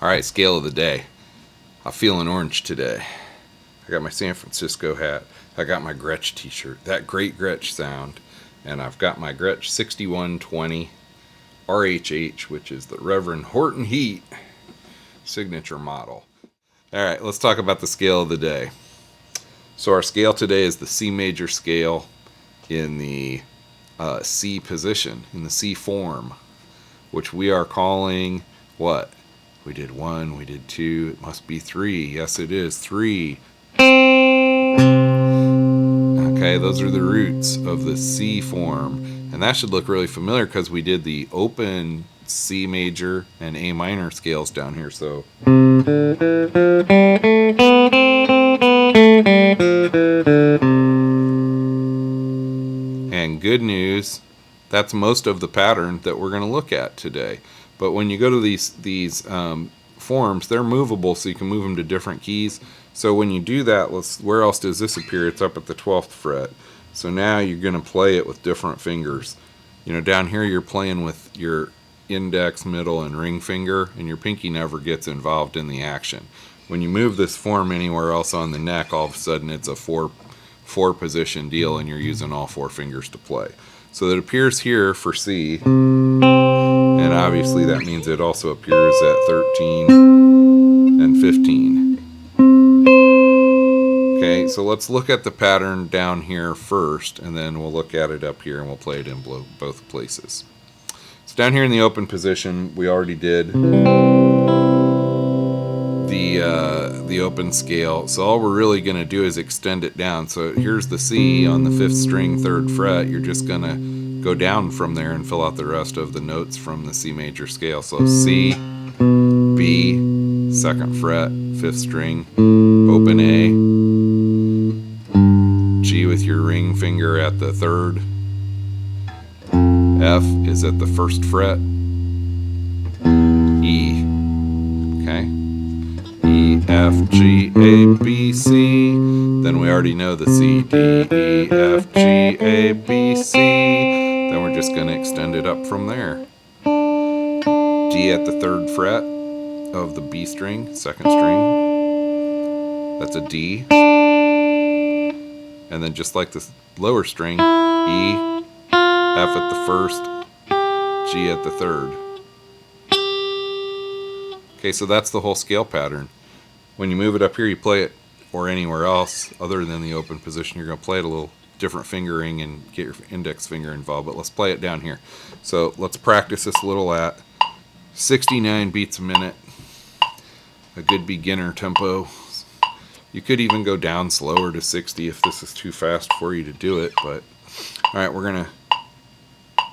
Alright, scale of the day. I'm feeling orange today. I got my San Francisco hat. I got my Gretsch t-shirt. That great Gretsch sound. And I've got my Gretsch 6120 RHH, which is the Reverend Horton Heat signature model. Alright, let's talk about the scale of the day. So our scale today is the C major scale in the C position, in the C form, which we are calling what? We did 1, we did 2, it must be 3. Yes, it is 3. Okay, those are the roots of the C form. And that should look really familiar because we did the open C major and A minor scales down here. So and good news, that's most of the pattern that we're going to look at today. But when you go to these forms, they're movable, so you can move them to different keys. So when you do that, where else does this appear? It's up at the 12th fret. So now you're going to play it with different fingers. You know, down here you're playing with your index, middle, and ring finger, and your pinky never gets involved in the action. When you move this form anywhere else on the neck, all of a sudden it's a four position deal, and you're using all 4 fingers to play. So it appears here for C, and obviously that means it also appears at 13 and 15. Okay, so let's look at the pattern down here first, and then we'll look at it up here, and we'll play it in both places. So down here in the open position, we already did the open scale. So all we're really going to do is extend it down. So here's the C on the 5th string, 3rd fret. You're just going to go down from there and fill out the rest of the notes from the C major scale. So C, B, 2nd fret, 5th string, open A, G with your ring finger at the 3rd, F is at the 1st fret, E, okay, E, F, G, A, B, C, then we already know the C, D, E, F, G, A, B, C, then we're just going to extend it up from there. D at the 3rd fret of the B string, 2nd string, that's a D, and then just like the lower string, E, F at the 1st, G at the 3rd. Okay, so that's the whole scale pattern. When you move it up here, you play it, or anywhere else other than the open position, you're going to play it a little different fingering and get your index finger involved, but let's play it down here. So let's practice this a little at 69 beats a minute, a good beginner tempo. You could even go down slower to 60 if this is too fast for you to do it, but all right, we're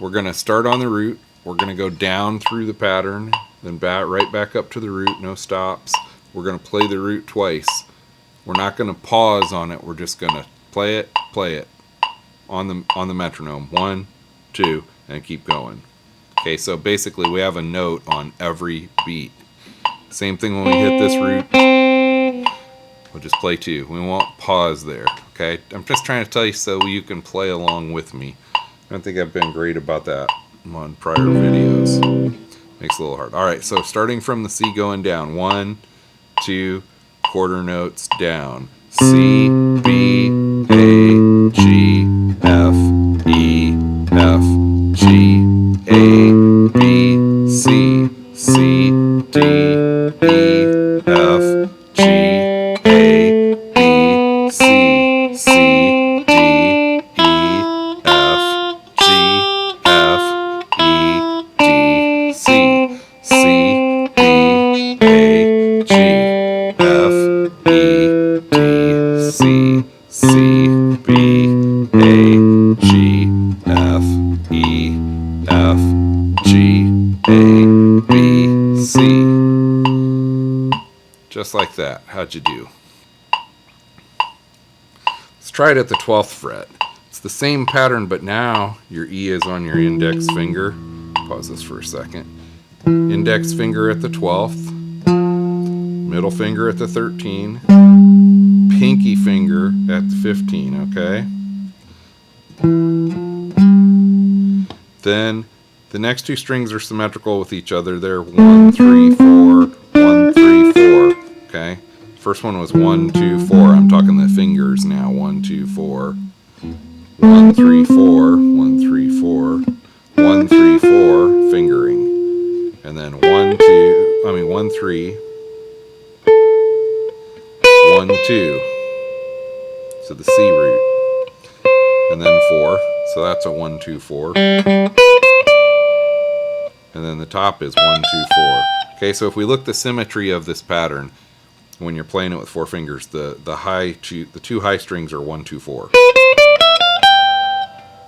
gonna start on the root. We're gonna go down through the pattern, then right back up to the root, no stops. We're gonna play the root twice. We're not gonna pause on it. We're just gonna play it on the metronome. 1, 2, and keep going. Okay, so basically we have a note on every beat. Same thing when we hit this root. We'll just play 2. We won't pause there. Okay, I'm just trying to tell you so you can play along with me. I don't think I've been great about that on prior videos. Makes it a little hard. Alright, so starting from the C going down. 1, 2, quarter notes down. C, B, A, G, F, E, F, G, A, B, C, C, D, E, F, G, A, B, C, C, D, E, F, G, F, E, D, C, C, B, A, G, F, E, D, C, C, B, A, G, F, E, F, G, A, B, C. Just like that. How'd you do? Let's try it at the 12th fret. It's the same pattern, but now your E is on your index finger. Pause this for a second. Index finger at the 12th, middle finger at the 13, pinky finger at the 15, okay? Then the next 2 strings are symmetrical with each other. They're 1, 3, 4, 1, first one was 1, 2, 4. I'm talking the fingers now. 1, 2, 4. 1, 3, 4. 1, 3, 4. 1, 3, 4. Fingering. And then 1, 3. 1, 2. So the C root. And then 4. So that's a 1, 2, 4. And then the top is 1, 2, 4. Okay, so if we look the symmetry of this pattern, when you're playing it with 4 fingers, the two high strings are 1, 2, 4.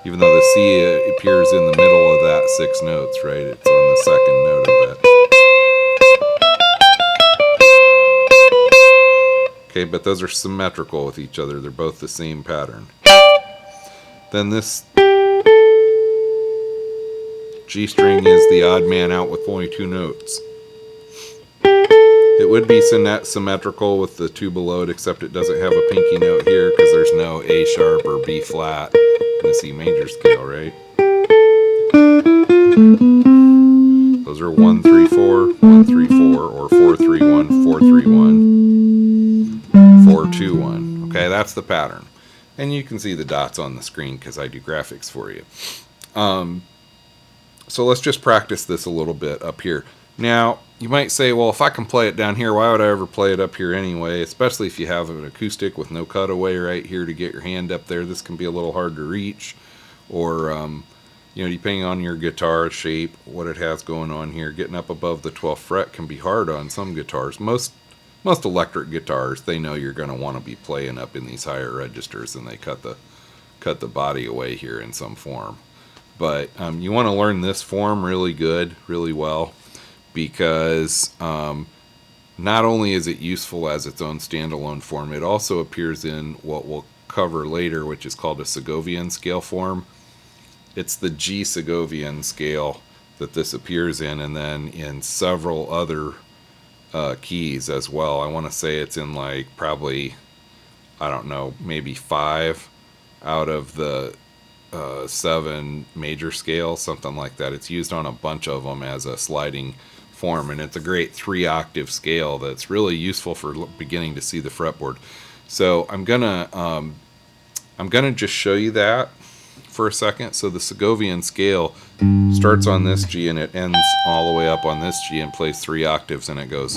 Even though the C appears in the middle of that 6 notes, right? It's on the second note of that. Okay, but those are symmetrical with each other. They're both the same pattern. Then this G string is the odd man out with only 2 notes. It would be symmetrical with the 2 below it, except it doesn't have a pinky note here because there's no A sharp or B flat in the C major scale, right? Those are 1, 3, 4, 1, 3, 4, or 4, 3, 1, 4, 3, 1, 4, 2, 1. Okay, that's the pattern. And you can see the dots on the screen because I do graphics for you. So let's just practice this a little bit up here. Now, you might say, well, if I can play it down here, why would I ever play it up here anyway? Especially if you have an acoustic with no cutaway right here to get your hand up there. This can be a little hard to reach. Or, depending on your guitar shape, what it has going on here, getting up above the 12th fret can be hard on some guitars. Most electric guitars, they know you're going to want to be playing up in these higher registers, and they cut the body away here in some form. But you want to learn this form really good, really well, because not only is it useful as its own standalone form, it also appears in what we'll cover later, which is called a Segovian scale form. It's the G Segovian scale that this appears in, and then in several other keys as well. I want to say it's in like probably, I don't know, maybe 5 out of the 7 major scales, something like that. It's used on a bunch of them as a sliding form, and it's a great 3-octave scale that's really useful for beginning to see the fretboard. So I'm gonna just show you that for a second. So the Segovian scale starts on this G and it ends all the way up on this G and plays 3 octaves, and it goes.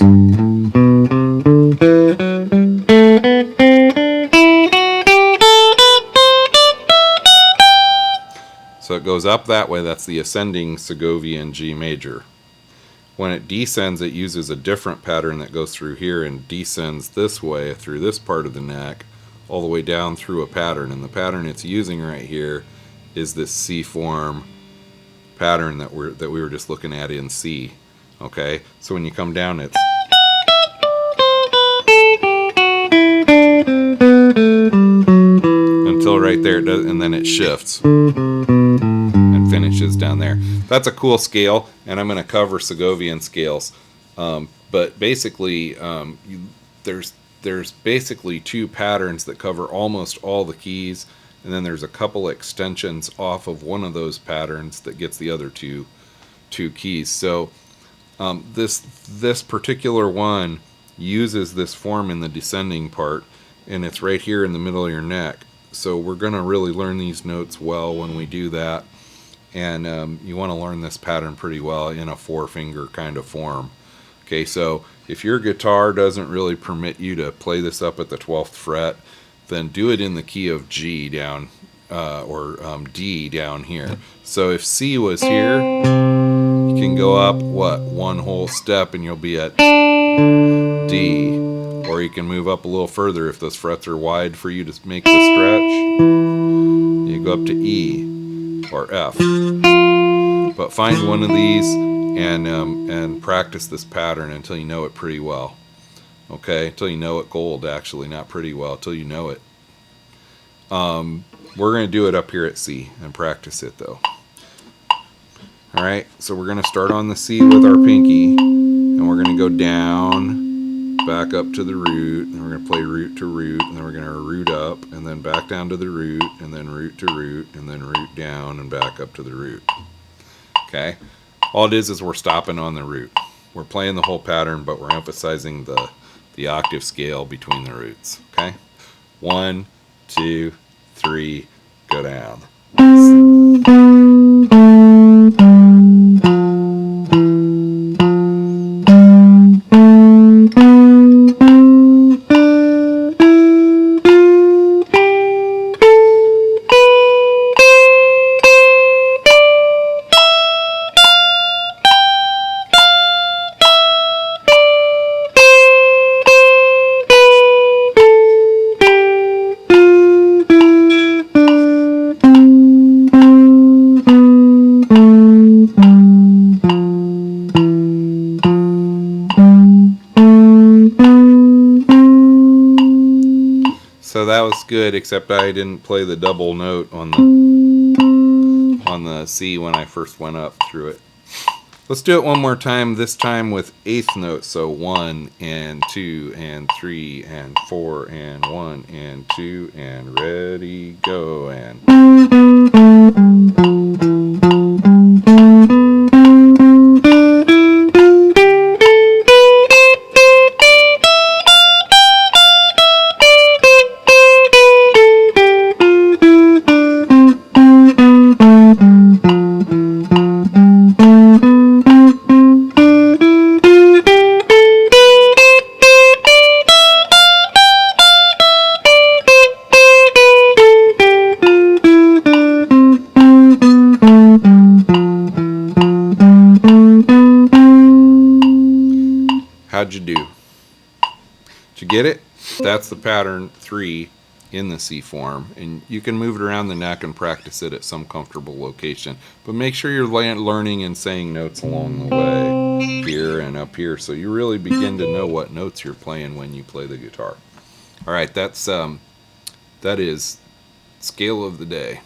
So it goes up that way. That's the ascending Segovian G major. When it descends, it uses a different pattern that goes through here and descends this way through this part of the neck all the way down through a pattern. And the pattern it's using right here is this C form pattern that we were just looking at in C. Okay, so when you come down, it's until right there, and then it shifts and finishes down there. That's a cool scale, and I'm going to cover Segovian scales. But basically, there's basically 2 patterns that cover almost all the keys, and then there's a couple extensions off of one of those patterns that gets the other two keys. So this particular one uses this form in the descending part, and it's right here in the middle of your neck. So we're going to really learn these notes well when we do that. And you want to learn this pattern pretty well in a 4-finger kind of form. Okay, so if your guitar doesn't really permit you to play this up at the 12th fret, then do it in the key of G down, or D down here. So if C was here, you can go up, one whole step and you'll be at D. Or you can move up a little further if those frets are wide for you to make the stretch. You go up to E or F. But find one of these and practice this pattern until you know it pretty well. Okay, until you know it gold, actually, not pretty well, until you know it. We're going to do it up here at C and practice it though. Alright, so we're going to start on the C with our pinky, and we're going to go down, back up to the root, and we're going to play root to root, and then we're going to root up, and then back down to the root, and then root to root, and then root down and back up to the root. Okay, all it is we're stopping on the root. We're playing the whole pattern, but we're emphasizing the the octave scale between the roots. Okay? 1, 2, 3, go down. So that was good, except I didn't play the double note on the C when I first went up through it. Let's do it one more time, this time with eighth note. So 1 and 2 and 3 and 4 and 1 and 2 and ready, go, and how'd you do? Did you get it? That's the pattern 3 in the C form, and you can move it around the neck and practice it at some comfortable location. But make sure you're learning and saying notes along the way, here and up here, so you really begin to know what notes you're playing when you play the guitar. All right, that is scale of the day.